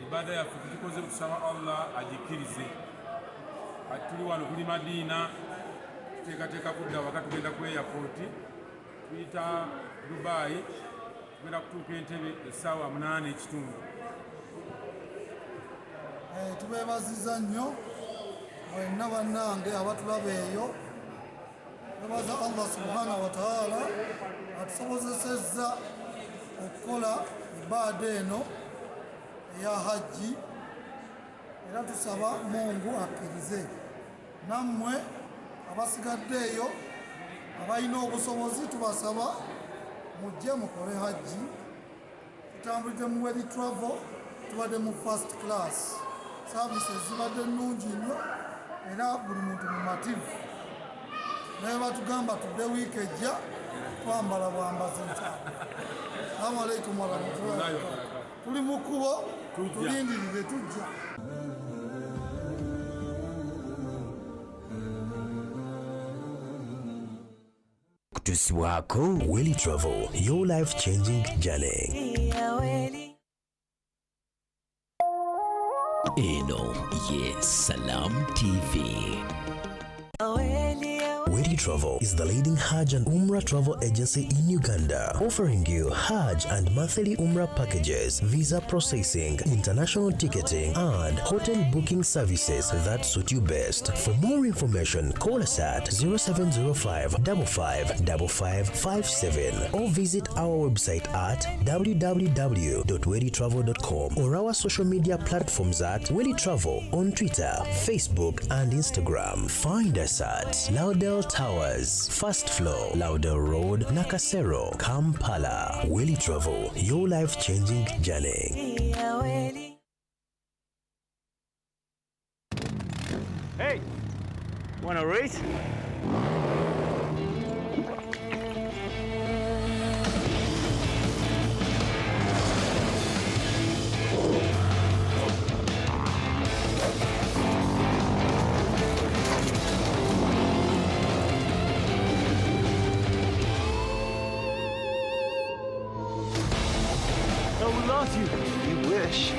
ibada yaffe tugikoze tusaba Allah agikirize. Tuli wano kuli Madina tuteekateeka kudda waka tugenda ku airport tuyita Dubai tugenda kutuuka Entebbe essaawa 8:30. Tubeebaziza nnyo mwenna bannange abatulaba eyo. Twebaza Allah subhanahu wa ta'ala atusobozesezza okukola ibada eno eya hajji, era tusaba Mungu akkirize. Nammwe abasigaddeeyo abalina obusobozi tubasaba mujje mukole hajji. Tutambulidde mu Weli Travel, tubadde mu first class. Services zibadde nnungi nnyo era buli muntu mumativu. Naye batugamba tudde wiiki ejja twambala bwambazi nkyama. Assalamu alaikum warahmatullahi wabarakatuh. Tuli mu kkubo tulindirire tujja. Kutusibwako Weli Travel, your life-changing journey. Eno ye Salam TV. Weli Travel is the leading Hajj and Umrah travel agency in Uganda, offering you Hajj and monthly Umrah packages, visa processing, international ticketing, and hotel booking services that suit you best. For more information, call us at 0705 555557 or visit our website at www.welitravel.com or our social media platforms at Weli Travel on Twitter, Facebook, and Instagram. Find us at Laudel Towers, first floor, Laudel Road, Nakasero, Kampala. Weli Travel, your life-changing journey. Hey, wanna race? You wish.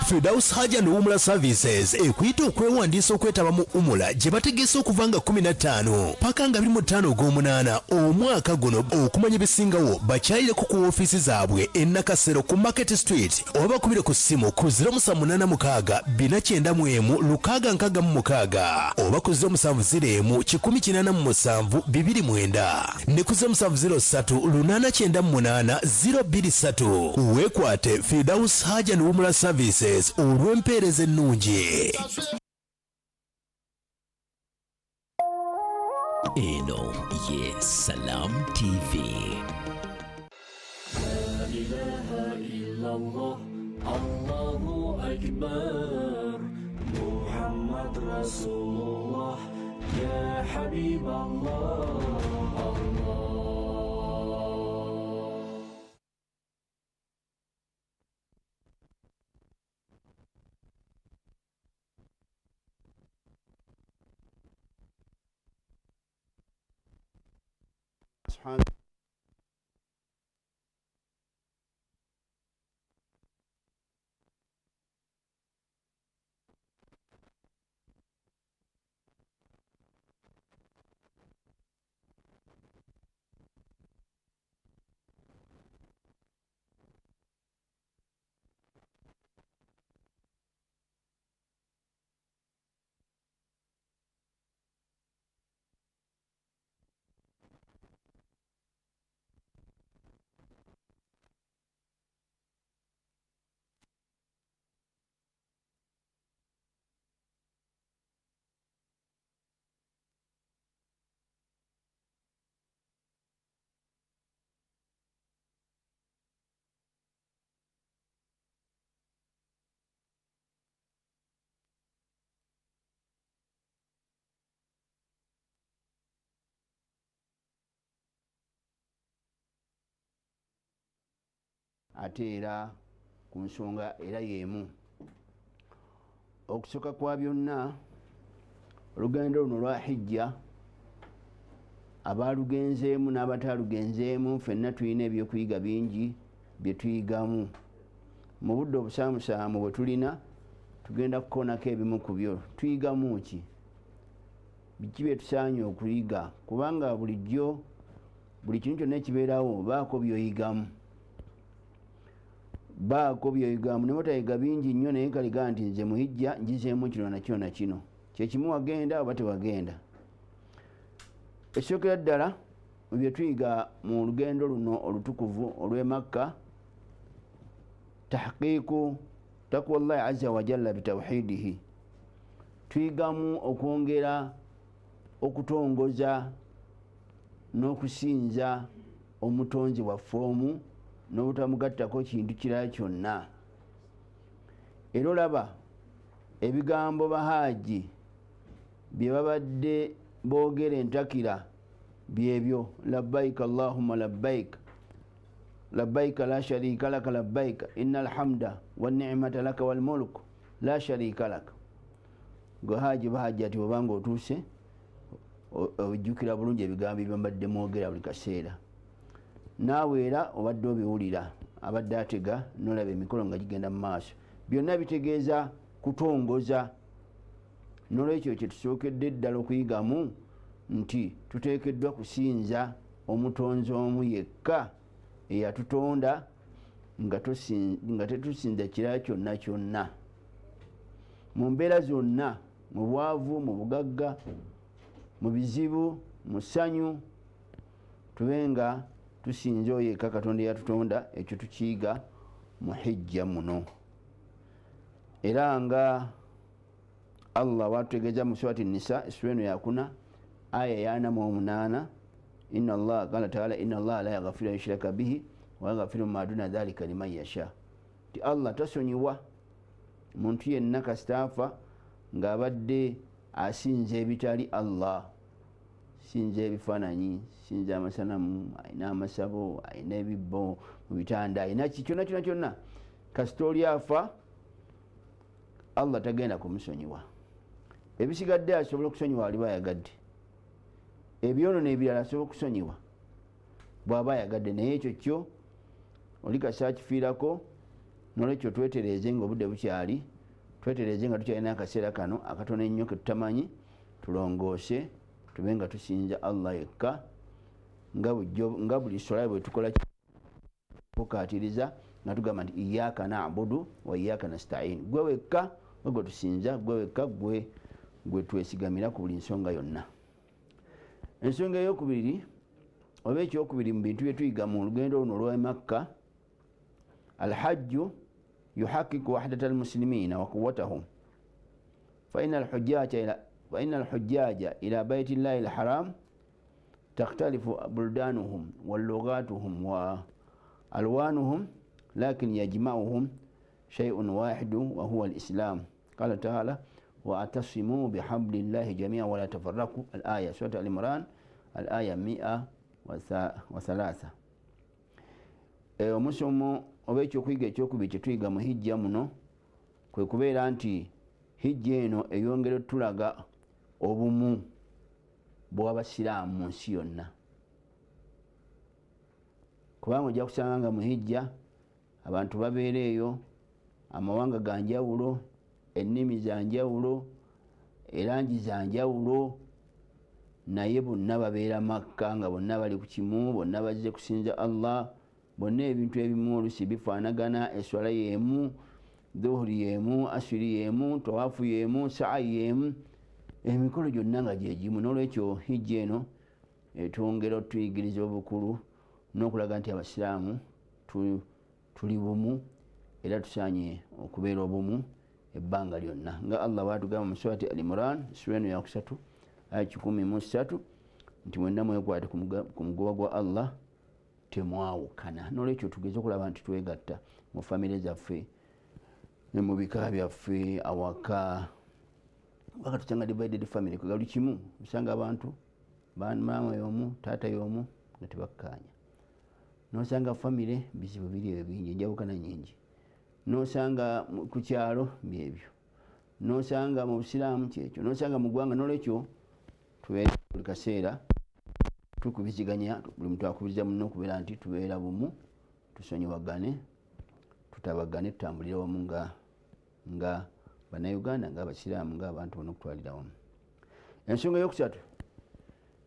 Firdaus Hajj and Umrah Services ekwita okwewandiisa okwetaba mu Umrah gye bategese okuva nga 15 paka nga 25 ogw'omunaana omwaka guno. Okumanya ebisingawo bakyalireko ku woofiisi zaabwe e Nakasero ku Market Street oba bakubire ku ssimu ku 0786 491 666 oba ku 0701 187 ne ku 0703 898 023. Weekwate Firdaus Hajj and Umrah Services olw'empeereza ennungi. Eno ye Salam TV. La ilaha illallah, Allahu Akbar, Muhammad Rasulullah, Ya Habib Allah, Allah. ate era ku nsonga era y'emu. Okusooka kwa byonna olugendo luno lwa hijja abalugenzeemu n'abatalugenzeemu ffenna tulina ebyokuyiga bingi bye tuyigamu mu budde obusaamusaamu bwe tulina tugenda kukoonako ebimu ku byo. Tuyigamu ki? Biki bye tusaanye okuyiga? Kubanga bulijjo buli kintu kyonna ekibeerawo baako byoyigamu, baako byoyigamu. Ne batayiga bingi nnyo naye kaliga nti nze muhijja njizeemu kino nakino nakino, kyekimu wagenda oba tewagenda. Ekisookera ddala mu bye tuyiga mu lugendo luno olutukuvu olw'e Makka, tahqiiqu taqwa Allahi azza wa jalla bitawhidihi. Tuyigamu okwongera okutongoza n'okusinza omutonzi waffe omu n'obutamugattako kintu kirala kyonna. Era olaba ebigambo bahaaji bye babadde boogera entakira byebyo, labbaika allahumma labbaika labbaika la sharika laka labbaika innal hamda wan ni'mata laka wal mulku la sharika laka. Gwe haaji bahaaji ati obanga otuuse ojjukira bulungi ebigambo bye mbadde mwogera buli kaseera, naawe era obadde obiwulira, abadde atega n'olaba emikolo nga gigenda mu maaso. Byonna bitegeeza kutongoza. N'olwekyo kye tusookedde ddala okuyigamu nti tuteekeddwa kusinza omutonzi omu yekka eyatutonda nga tetusinza kirala kyonna kyonna. Mu mbeera zonna, mu bwavu, mu bugagga, mu bizibu, mu ssanyu, tube nga tusinza oyo yekka Katonda eyatutonda. Ekyo tukiyiga mu hijja muno. Era nga Allah watutegeeza mu surati Nisa essura eno yakuna aya ya 48, inna Allah qala ta'ala inna Allah la yaghfiru an yushraka bihi wa yaghfiru ma duna dhalika liman yasha. Ti Allah tasonyiwa muntu yenna kasitaafa ng'abadde asinza ebitali Allah, sinza ebifaananyi, sinza amasanamu, ayina amasabo, ayina ebibbo mu bitanda, ayina kyonna kyonna kyonna, kasita oli afa Allah tagenda kumusonyiwa. Ebisigadde asobola okusonyiwa aliba ayagadde, ebyonono ebirala asobola okusonyiwa bw'aba ayagadde, naye ekyo kyo oli kasita akifiirako. N'olwekyo twetereeze ng'obudde bukyali, twetereeze nga tukyalina akaseera kano akatono ennyo ke tutamanyi, tulongoose tube nga tusinza Allah yekka nga buli sola bwe tukola kukaatiriza nga tugamba nti iyyaka na'budu wa iyyaka nasta'in. Gwe wekka gwe tusinza, gwe wekka gwe twesigamira ku buli nsonga yonna. Ensonga ey'okubiri oba ekyokubiri mu bintu bye tuyiga mu lugendo luno olw'e Makka, alhajju yuhaqiqu wahdata almuslimina wa quwwatahum fa inna alhujjaja ila bayti llahi alharam takhtalifu buldanuhum wa lughatuhum wa alwanuhum lakin yajma'uhum shay'un wahidun wa huwa alislam. Qala ta'ala wa'tasimu bihablillahi jami'an wa la tafarraqu. Al-aya surah Al-Imran al-aya 103. Omusomo oba ekyokuyiga ekyokubiri kye tuyiga mu hijja muno kwe kubeera nti hijja eno eyongera otulaga obumu bw'abasiraamu mu nsi yonna. Kubanga ojja kusanga nga mu hijja abantu babeera eyo, amawanga ga njawulo, ennimi za njawulo, erangi za njawulo, naye bonna babeera Makka nga bonna bali ku kimu, bonna bazze kusinza Allah, bonna ebintu ebimu olusi bifaanagana, eswala y'emu, dhuhuri y'emu, asiri y'emu, tawaafu y'emu, saayi y'emu, emikolo gyonna nga gye gimu. N'olwekyo hijja eno etwongera otuyigiriza obukulu n'okulaga nti abasiraamu tuli bumu era tusaanye okubeera obumu ebbanga lyonna. Nga Allah bw'atugamba mu surati Al-Imran sura eno yakusatu aya 13 nti mwenna mwekwate ku mugoba gwa Allah temwawukana. N'olwekyo tugeze okulaba nti twegatta mu famire zaffe ne mu bika byaffe awaka. Waka tusanga divided family kugali kimu, usanga abantu maama y'omu taata y'omu nga tebakkaanya. N'osanga famire bizibu biri ebingi, enjawukana nyingi. N'osanga ku kyalo byebyo, n'osanga mu busiraamu kyekyo, n'osanga mu ggwanga. N'olwekyo tubeere buli kaseera tukubiziganya buli muntu akubiriza munno okubeera nti tubeera bumu tusonyiwagane tutabagane tutambulira wamu nga bannayuganda nga abasiraamu nga abantu bonna okutwalira wamu. Ensonga eyokusatu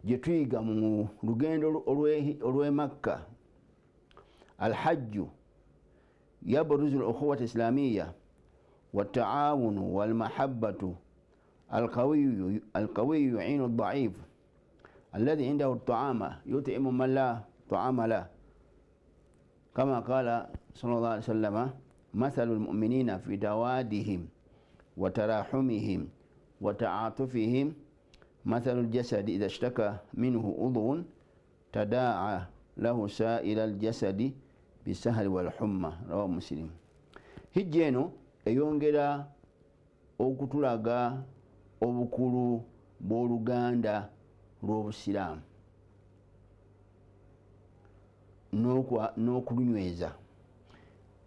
gye tuyiga mu lugendo olw'e Makka, alhajju yabruzu al-ukhuwata islamiyya والتعاون والمحبة القوي يعين الضعيف الذي عنده الطعام يطعم من لا طعام له كما قال صلى الله عليه وسلم مثل المؤمنين في توادهم وتراحمهم وتعاطفهم مثل الجسد إذا اشتكى منه عضو تداعى له سائر الجسد بالسهر والحمى رواه مسلم. هجينو eyongera okutulaga obukulu bw'oluganda lw'obusiraamu n'okulunyweza.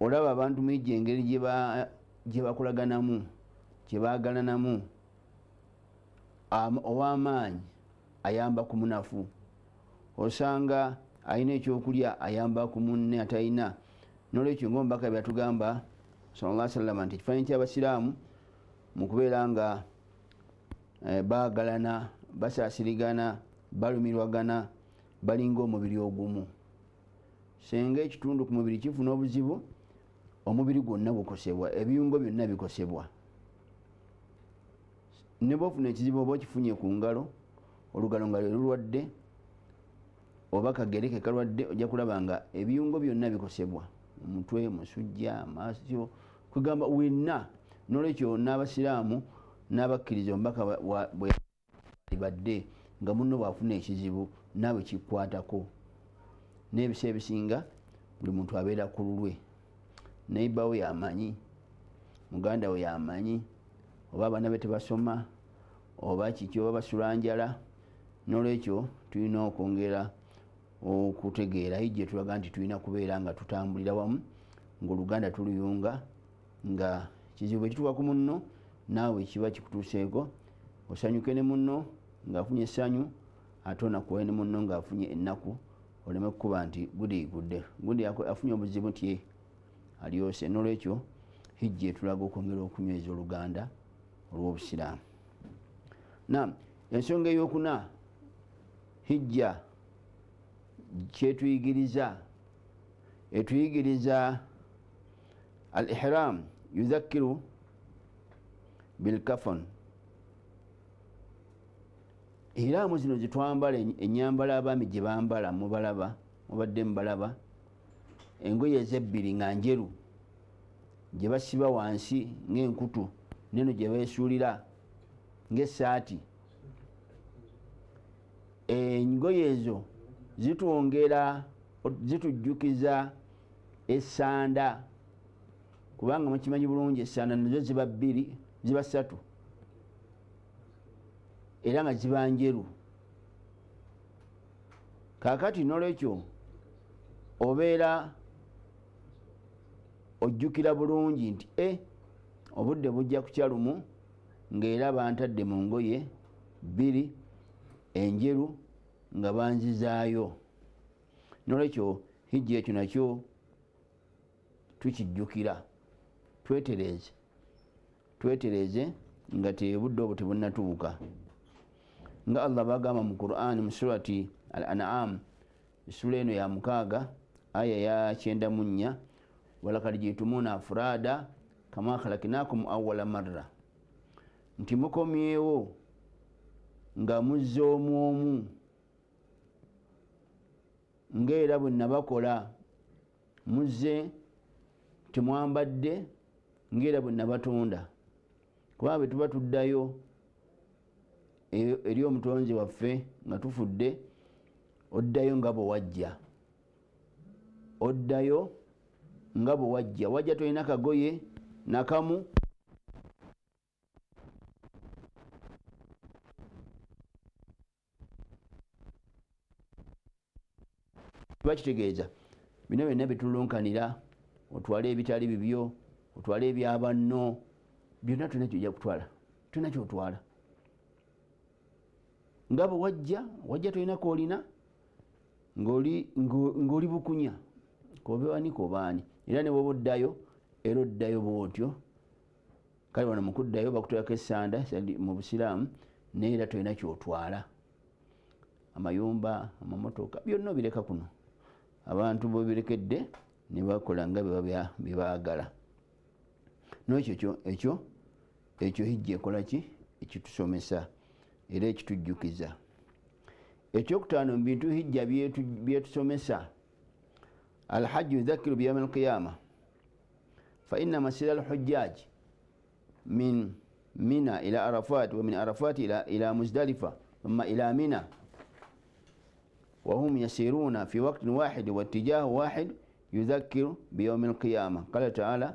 Olaba abantu mwijja engeri gye bakolaganamu, gye baagalanamu, ow'amaanyi ayamba ku munafu, osanga alina ekyokulya ayamba ku munne atalina. N'olwekyo ng'omubaka byatugamba sallallahu alaihi wasallam nti ekifaananyi ky'abasiraamu mu kubeera nga baagalana, basaasirigana, balumirwagana, balinga omubiri ogumu. Senga ekitundu ku mubiri kifuna obuzibu, omubiri gwonna gukosebwa, ebiyungo byonna bikosebwa. Ne bw'ofuna ekizibu oba okifunye ku ngalo, olugalo nga lwe lulwadde oba kagereke kalwadde, ojja kulaba nga ebiyungo byonna bikosebwa, omutwe, musujja, amaaso, kugamba wenna. N'olwekyo n'abasiraamu n'abakkiriza omubaka bwe badde nga munno bw'afuna ekizibu naawe kikwatako. N'ebiseera ebisinga buli muntu abeera ku lulwe, neiba we yamanyi, muganda we yamanyi, oba abaana be tebasoma oba kiki, oba basula njala. N'olwekyo tulina okwongera okutegeera hijja tulaga nti tulina kubeera nga tutambulira wamu, ng'oluganda tuluyunga, nga kizibu ekituuka ku munno naawe kiba kikutuuseeko, osanyuke ne munno ng'afunye essanyu, ate onakuwaye ne munno ng'afunye ennaku, oleme kukuba nti gundi afunye obuzibu nti alyose. N'olwekyo hijja etulaga okwongera okunyweza oluganda olw'obusiraamu. Ensonga ey'okuna, hijja kyetuyigiriza, etuyigiriza al-ihram yudhakkiru bilkafan. Ihramu zino zitwambala, ennyambala abaami gye bambala, mubadde mubalaba, engoye ezebbiri nga njeru gye basiba wansi ng'enkutu, neno gye beesuulira ng'essaati. Engoye ezo zitujjukiza essanda, kubanga mukimanyi bulungi essanda nazo ziba bbiri, ziba ssatu, era nga ziba njeru. Kaakati n'olwekyo obeera ojjukira bulungi nti obudde bujja kukya lumu ng'era bantadde mu ngoye bbiri enjeru nga banzizaayo. N'olwekyo hijja ekyo nakyo tukijjukira, twetereeze nga tebudde obwo tebunnatuuka. Nga Allah bagamba mu Qur'an mu surati al-An'am, sura eno ya 6 aya ya 94, walakad jitumuna afurada kama khalaknakum awwala marra, nti mukomyewo nga muzze omu omu ng'era bwe nabakola, muzze temwambadde ng'era bwe nabatonda. Kubanga bwe tuba tuddayo eri omutonzi waffe nga tufudde, oddayo nga bwe wajja, oddayo nga bwe wajja. Wajja tolina kagoye nakamu, bakitegeeza bino byonna bitulunkanira, otwale ebitali bibyo, otwale ebyabanno, byonna tulina kyojja kutwala, tulina kyotwala nga bwe wajja tolina koolina, ng'oli bukunya kobeani kobaani era ne bwoboddayo era oddayo bwotyo kale wano mukuddayo bakutwako esanda mu busiraamu naye era tolina kyotwala amayumba amamotoka byonna bireka kuno abantu bobirekedde ne bakola nga bebaagala nokyo ekyo hijja ekola ki ekitusomesa era ekitujjukiza ekyokutaano mu bintu hijja byetusomesa alhajju yudhakiru biyaumi alqiyama faina masira alhujjaj min mina ila arafat wa min arafat ila muzdalifa thumma ila mina وهم يسيرون في وقت واحد واتجاه واحد يذكر بيوم القيامة قال تعالى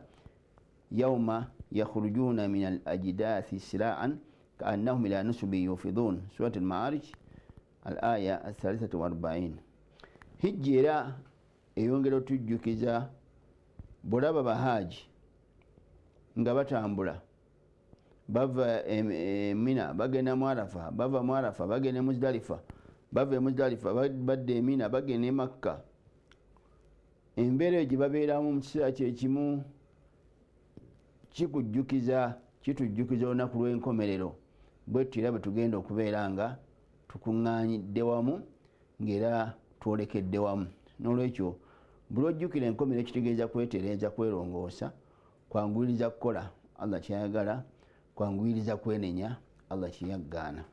يوم يخرجون من الأجداث سراعا كأنهم إلى نسب يوفضون سورة المعارج الآية 43 هجرا eyongera otujjukiza bulaba bahaji nga batambula bava Mina bagenda mu Arafa bava mu Arafa bagenda Muzdalifa bava Muzdalifa badde Mina bagenda Makka embeera gye babeeramu mu kiseera kyekimu kitujjukiza olunaku lw'enkomerero bwettu era bwe tugenda okubeera nga tukuŋŋaanyidde wamu ng'era twolekedde wamu n'olwekyo buli ojjukira enkomerero ekitegeeza kwetereeza kwerongoosa kwanguyiriza kukola Allah kyayagala kwanguyiriza kwenenya Allah kyeyaggaana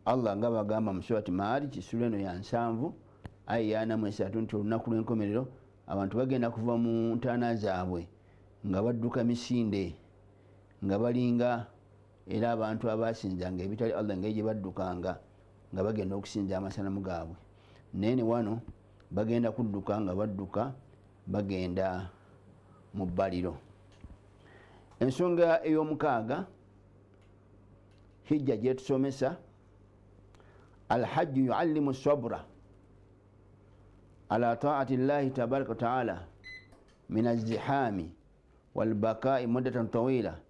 Allah nga bagamba mu surati Maarij sura eno ya 7 aya 43 nti olunaku lw'enkomerero abantu bagenda kuva mu ntaana zaabwe nga badduka misinde nga balinga era abantu abasinzanga ebitali Allah nga gye baddukanga nga bagenda okusinza amasanamu gaabwe naye ne wano bagenda kudduka nga badduka bagenda mu bbaliro ensonga ey'omukaaga hijja gyetusomesa alhajju yuallimu sabra ala taati llahi tabaraka wataala min azdihami walbaqai muddatan tawila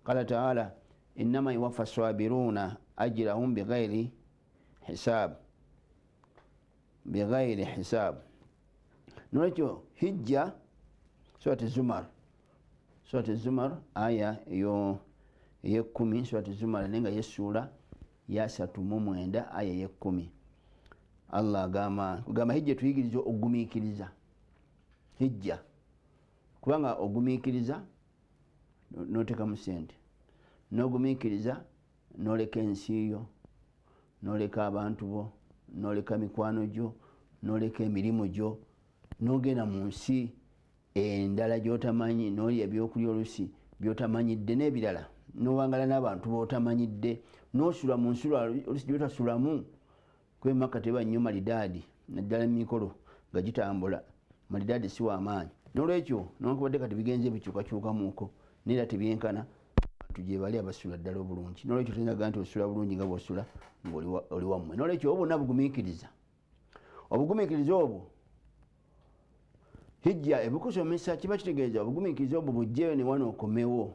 qala taala innama yuwaffa sabiruna ajrahum bighairi hisab nolwekyo hijja surati zumar aya ey'ekumi surati zumar nenga yesuula ya 39 aya ey'ekumi Allah agamba hijja tuyigiriza ogumiikiriza hijja kubanga ogumiikiriza notekamu sente nogumiikiriza noleka ensi yo noleka abantu bo noleka mikwano gyo noleka emirimu gyo nogenda mu nsi endala gyotamanyi nolya ebyokulya olusi byotamanyidde n'ebirala nowangala n'abantu botamanyidde nosula mu nsi olusi gyotasulamu kwemaka teba nnyo malidaadi naddala emikolo nga gitambula malidaadi si wamaanyi nolwekyo nokubadde kati bigenze bikyukakyukamuuko neera tebyenkana abantu gye bali abasula ddala obulungi nolwekyo tuyinzaga nti osula bulungi nga bwosula ngaoli wammwe nolwekyo obwo bugumiikiriza obwo hijja ebukusomesa kiba kitegeeza obugumiikiriza obwo bujjeyo ne wano okomewo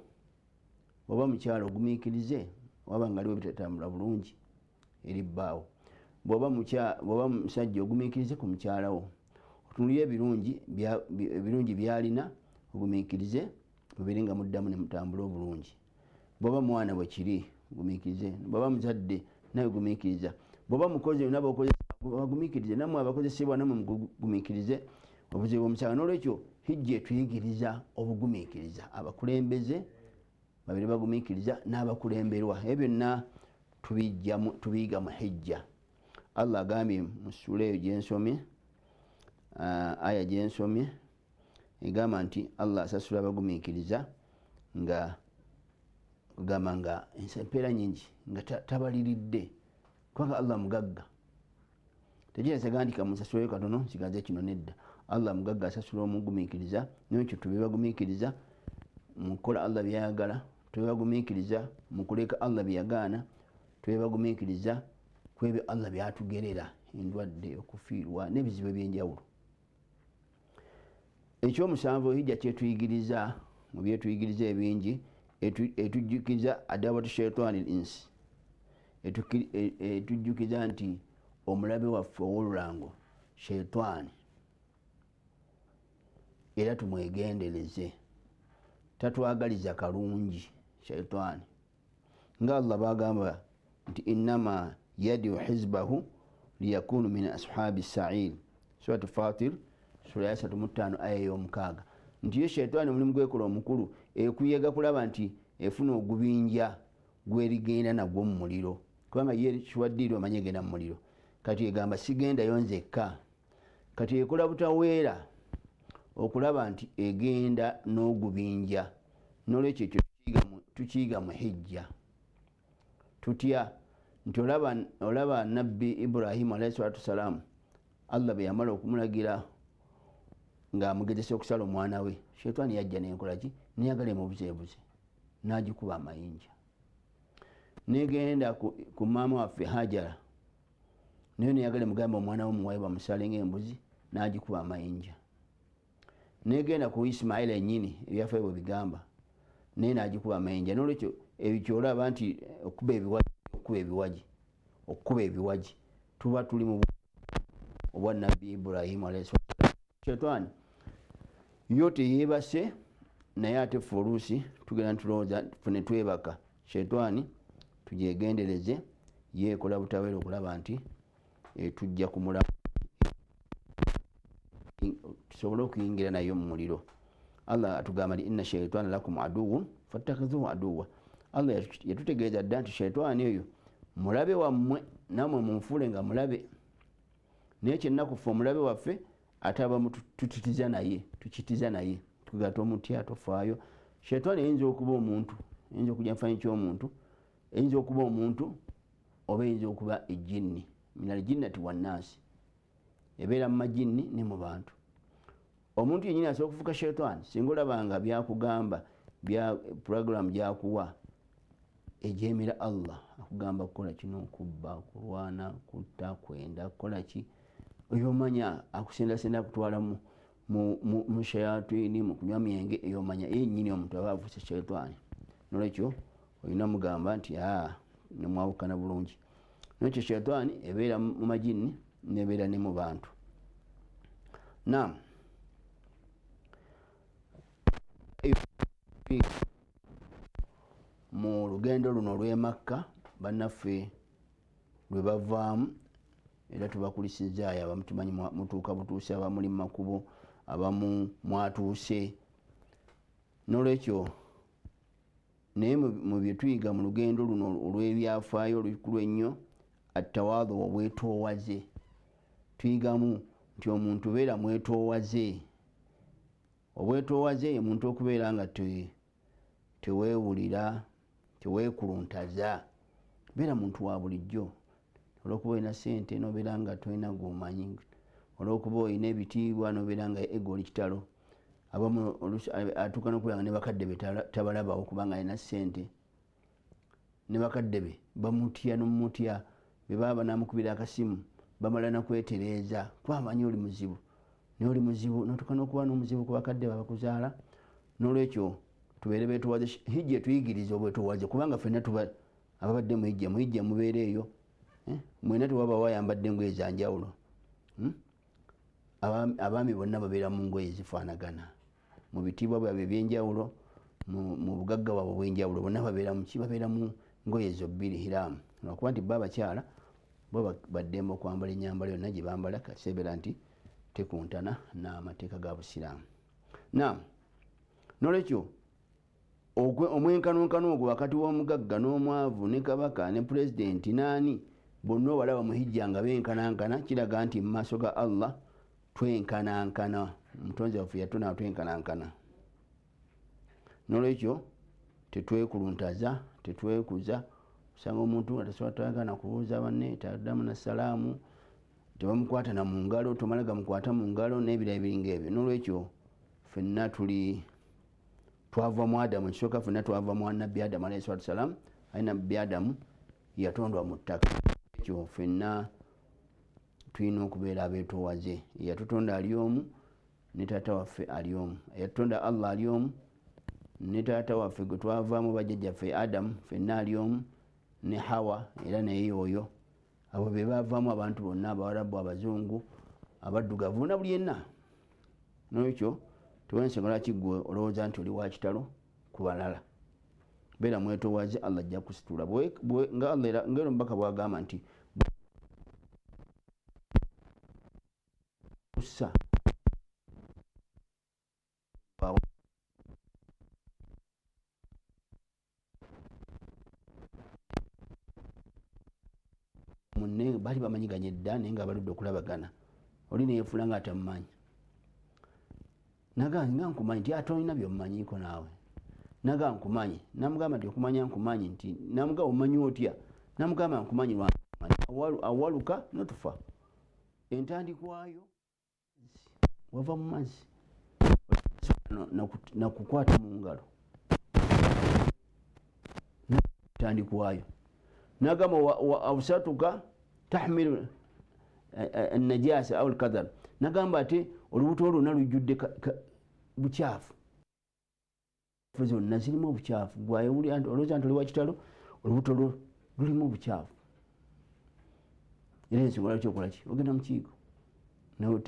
oba mukyala ogumiikirize waba nga aliwo bitatambula bulungi eri bbaawo bwoba musajja ogumiikirize ku mukyalawo otunulire ebirungi byalina ogumiikirize mubere nga muddamu ne mutambula obulungi bwoba mwana bwe kiri gumiikirize bwoba muzadde nawe gumiikiriza bwoba mukozi nabo bagumiikirize namwe abakozesebwa namwe mugumiikirize obuzibu omukyala n'olwekyo hijja etuyigiriza obugumiikiriza abakulembeze babiri bagumiikiriza n'abakulemberwa ebyo byonna tubiyiga mu hijja Allah agambye mu sura eyo gyensomye aya gyensomye egamba nti Allah asasula abagumiikiriza nga kugamba nga empeera nyingi nga tabaliridde kubanga Allah mugagga tekiresegandika musasulayo katono kigaze kino nedda Allah mugagga asasula omugumiikiriza nekyo tubebagumiikiriza mukola Allah byayagala tubebagumiikiriza mukuleka Allah byeyagaana tubebagumiikiriza kwebyo Allah byatugerera endwadde okufiirwa n'ebizibu ebyenjawulo ekyomusanvu hijja kyetuyigiriza mu byetuyigiriza ebingi etujjukiza adawatu shaitani linsi etujjukiza nti omulabe waffe ow'olulango sheitani, era tumwegendereze, tatwagaliza kalungi sheitani, nga Allah bagamba nti innama yadiu hizbahu liyakunu min ashabi sa'ir, surat Fatir sura ya 35 aya y'omukaaga, nti ye sheitani mulimu gwekola omukulu ekuyega kulaba nti efuna ogubinja gwerigenda nagwo mu muliro, kubanga ye kiwaddiri omanye egenda mu muliro. Kati egamba sigendayo nzekka, kati ekola butaweera okulaba nti egenda n'ogubinja. Nolwekyo ekyo tukiyiga mu hijja, tutya nti olaba nabbi Ibrahimu alayhi salatu wasalamu, Allah bwe yamala okumulagira ng'amugezesa okusala omwana we, sheitani yajja nenkolaki, neyagala emubuzeebuze, n'agikuba amayinja. Negenda ku maama waffe Hajara, naye neyagala emugambe omwana we muwaye bamusale ng'embuzi, n'agikuba amayinja. Negenda ku Ismaila ennyini, ebyafaayo bwe bigamba, naye n'agikuba amayinja. N'olwekyo ebyo olaba nti okukuba ebiwaji tuba tuli mu obwa nabbi Ibrahimu alayhi salatu. Sheitani yo teyeebase, naye ate ffe oluusi tugenda ntulowooza fune twebaka. Sheitani tugyegendereze, yeekola butaweera okulaba nti tujja kumulamu, tusobole okuyingira nayo mu muliro. Allah atugamba nti inna shaitana lakum aduwwun fattakhidhuhu aduwwa. Allah yatutegeeza dda nti sheitani oyo mulabe wammwe, namwe munfuule nga mulabe. Naye kyennaku ffe omulabe waffe ate abamu tukitiza naye tugata omutya tofaayo. Sheitani eyinza okuba omuntu, eyinza okujja nfanyi ky'omuntu, eyinza okuba omuntu oba eyinza okuba ejjinni, minal jinnati wannaasi, ebeera mu majinni ne mu bantu. Omuntu yennyini asobola okufuuka sheitani singa olabanga byakugamba bya program gyakuwa ejemera Allah, akugamba kukola kino, kubba, kulwana, kutta, kwenda, kukola ki, eyomanya akusendasenda kutwala mu shayatini, mu kunywa myenge, eyomanya yennyini omuntu aba avuse sheitani. Nolwekyo olina mugamba nti nemwawukana bulungi. Nolwekyo sheitani ebeera mu majinni nebeera ne mu bantu. Naam, mu lugendo luno olw'e Makka bannaffe lwe bavaamu, era tubakulisizaayo, abamu tumanyi mutuuka butuuse, abamuli mu makubo, abamu mwatuuse. Nolwekyo naye mu bye tuyiga mu lugendo luno olw'ebyafaayo olukulu ennyo, attawaadhu obwetoowaze, tuyigamu nti omuntu beera mwetoowaze. Obwetoowaze ye muntu okubeera nga teweewulira, teweekuluntaza, beera muntu wa bulijjo. Olwokuba olina ssente nobeera nga tolina gwomanyi, olwokuba olina ebitiibwa nobeera nga ego oli kitalo. Abamu atuuka n'okubeera nga ne bakadde be tabalabawo kubanga alina ssente, ne bakadde be bamutya n'omutya, be baba banamukubira akasimu bamala nakwetereeza kuba amanyi oli muzibu, naye oli muzibu notuuka n'okuba n'omuzibu ku bakadde babakuzaala. N'olwekyo tubeere beetoowaze. Hijja etuyigiriza obwetoowaze kubanga ffenna tuba ababadde muhijja mubeera eyo, mwena tewaba wayambadde engoye za njawulo. Abaami bonna babeera mu ngoye zifaanagana, mu bitiibwa byabwe ebyenjawulo, mu bugagga bwabwe obwenjawulo, bonna babeera mu ngoye ezo bbiri hiraamu. Lwakuba nti bo abakyala bo baddembe okwambala ennyambala yonna gye bambala, kasebeera nti tekuntana n'amateeka ga Busiraamu. Nolwekyo omwenkanonkano ogwo wakati w'omugagga n'omwavu ne kabaka ne pulezidenti naani, bonna obalaba mu hijja nga benkanankana, kiraga nti mu maaso ga Allah twenkanankana, omutonzi waffe yatonda twenkanankana. Nolwekyo tetwekuluntaza, tetwekuza. Osanga omuntu nga tasobola tayagala kubuuza banne, taddamu na salaamu, tebamukwata na mu ngalo, tomala gamukwata mu ngalo n'ebirala ebiringa ebyo. Nolwekyo ffenna twava mu Adamu, ekisooka ffenna twava mu nabbi Adamu alayhi salaatu wasalaam, aye nabbi Adamu yatondwa mu ttaka. Ekyo ffenna tulina okubeera abeetoowaze. Eyatutonda ali omu ne taata waffe ali omu, eyatutonda Allah ali omu ne taata waffe gwe twavaamu bajjajjaffe Adamu ffenna ali omu, ne Hawa era naye oyo abo be bavaamu abantu bonna abawarabu abazungu abaddugavu na buli yenna nolwekyo tewensonga lwaki gwe olowooza nti oli wa kitalo ku balala beera mwetoowaze allah ajja kusitula nga allah era ngero mubaka bwagamba nti kussa munne bali bamanyiganye dda naye nga baludde okulabagana oli neyefuula nga atamumanyi naga nga nkumanyi nti ate olina byomumanyiiko naawe naga nkumanyi namugamba nti okumanya nkumanyi nti namugamba omumanyi otya namugamba nkumanyi lwankumanyi awaluka notufa entandikwayo wava mu mazzi nakukwata mu ngalo entandikwayo nagamba awsatuka tahmilu najasa au lkadhar nagamba ate olubuto lwonna lujjudde bukyafu zonna zirimu obukyafu olowooza nti oli wakitalo olubuto lwo lulimu obukyafu era ensonga lwaki okolaki ogenda mukiiko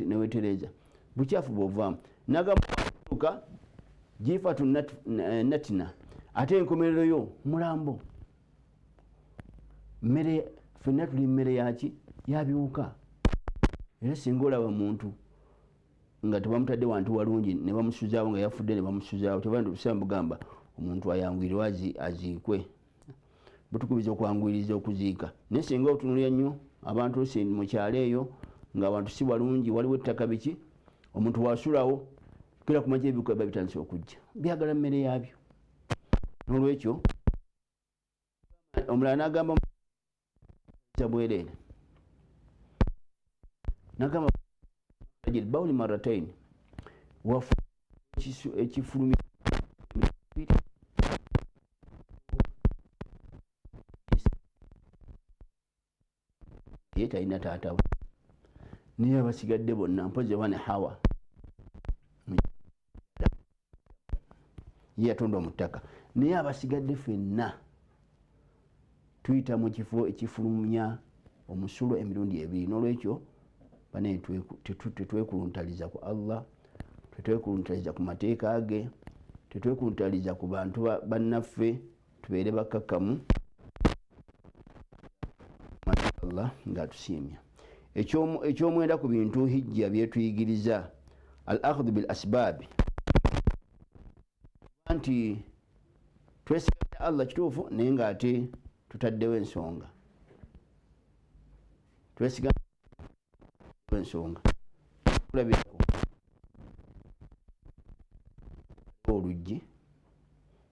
newetereza bukyafu bwovaamu nagamba tuka jifatu natina ate enkomerero yo mulambo mmere fenna tuli mmere yaki yabiwuka era singa olaba muntu nga tebamutadde wantu walungi ne bamusuzaawo nga yafudde ne bamusuzaawo tebandi obusemba bugamba omuntu ayangwirwa aziikwe butukubiza okwangwiriza okuziika naye singa otunulya nnyo abantu mu kyalo eyo ng'abantu si balungi waliwo ettaka biki omuntu wasulawo kira kumanya ebikuba biba bitandise okujja byagala mmere yaabyo n'olwekyo omulala n'agamba bwereere nagamba bawuli marataini wafu ekifulumi ye talina taatawe niye basigadde bonna mpozi wane hawa ye yatonda omutaka naye abasigadde fenna tuyita mu kifo ekifulumya omusulo emirundi ebiri n'olwekyo bane tetwekuluntaliza ku allah tetwekuluntaliza ku mateeka ge tetwekuluntaliza ku bantu bannaffe tubeere bakkakkamu allah ngaatusiimya ekyomwenda ku bintu hijja byetuyigiriza al akhudhu bil asbaabi nti twesigadde allah kituufu naye ngaate tutaddewo ensonga twesigadde ensonga kulabirako oluggi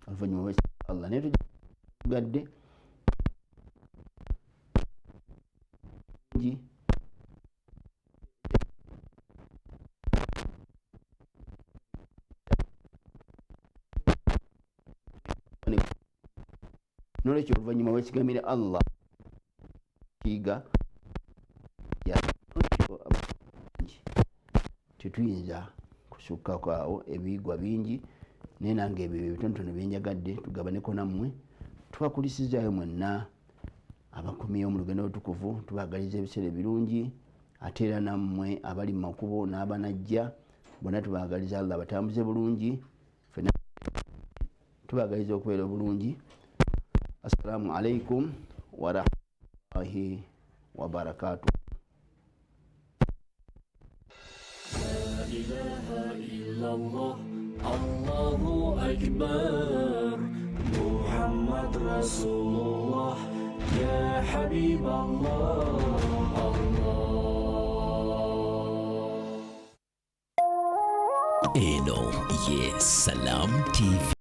oluvannyuma lwa allah naye tugadde nolwekyo oluvannyuma wesigamire allah kiiga tetuyinza kusukkako awo ebiigwa bingi naye nange ebyo bitonotono byenjagadde tugabaneko nammwe tubakulisizaayo mwenna abakomyewo mu lugendo olutukuvu tubagaliza ebiseera ebirungi ate era nammwe abali mu makubo n'abanajja bonna tubagaliza allah batambuze bulungi fena tubagaliza okubeera obulungi. Assalamu alaikum warahmatullahi wabarakatuh. La ilaha illallah, Allahu akbar, Muhammad Rasulullah, ya Habib Allah, Eno ye Salam TV.